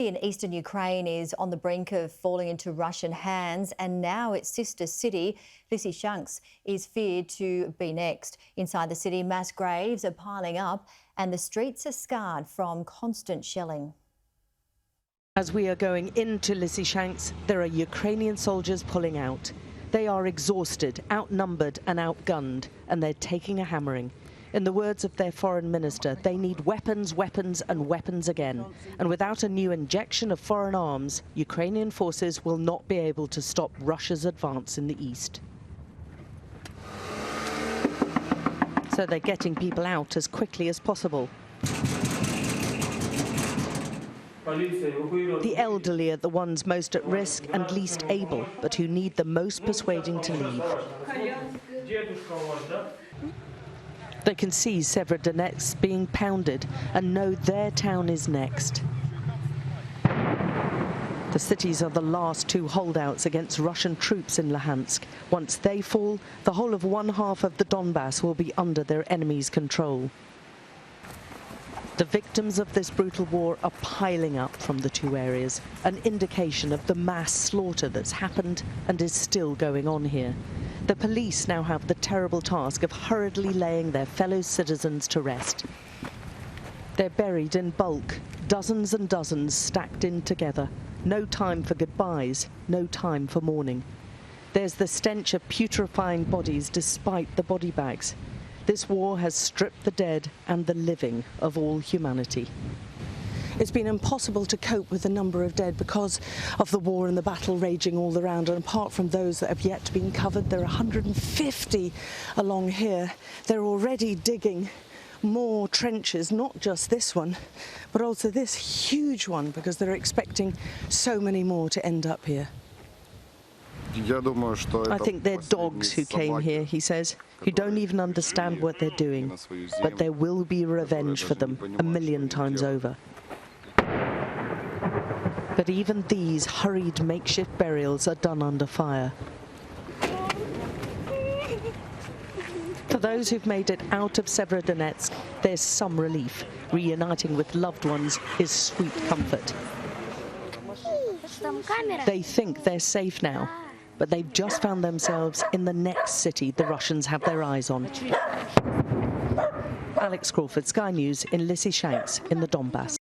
In eastern Ukraine is on the brink of falling into Russian hands, and now its sister city, Lysychansk, is feared to be next. Inside the city, mass graves are piling up and the streets are scarred from constant shelling. As we are going into Lysychansk, there are Ukrainian soldiers pulling out. They are exhausted, outnumbered and outgunned, and they're taking a hammering. In the words of their foreign minister, they need weapons, weapons and weapons again. And without a new injection of foreign arms, Ukrainian forces will not be able to stop Russia's advance in the east. So they're getting people out as quickly as possible. The elderly are the ones most at risk and least able, but who need the most persuading to leave. They can see Severodonetsk being pounded and know their town is next. The cities are the last two holdouts against Russian troops in Lysychansk. Once they fall, the whole of one half of the Donbas will be under their enemy's control. The victims of this brutal war are piling up from the two areas, an indication of the mass slaughter that's happened and is still going on here. The police now have the terrible task of hurriedly laying their fellow citizens to rest. They're buried in bulk, dozens and dozens stacked in together. No time for goodbyes, no time for mourning. There's the stench of putrefying bodies despite the body bags. This war has stripped the dead and the living of all humanity. It's been impossible to cope with the number of dead because of the war and the battle raging all around, and apart from those that have yet been covered, there are 150 along here. They're already digging more trenches, not just this one, but also this huge one, because they're expecting so many more to end up here. I think they're dogs who came here, he says, who don't even understand what they're doing. But there will be revenge for them 1,000,000 times over. But even these hurried makeshift burials are done under fire. For those who've made it out of Severodonetsk, there's some relief. Reuniting with loved ones is sweet comfort. They think they're safe now, but they've just found themselves in the next city the Russians have their eyes on. Alex Crawford, Sky News in Lysychansk in the Donbas.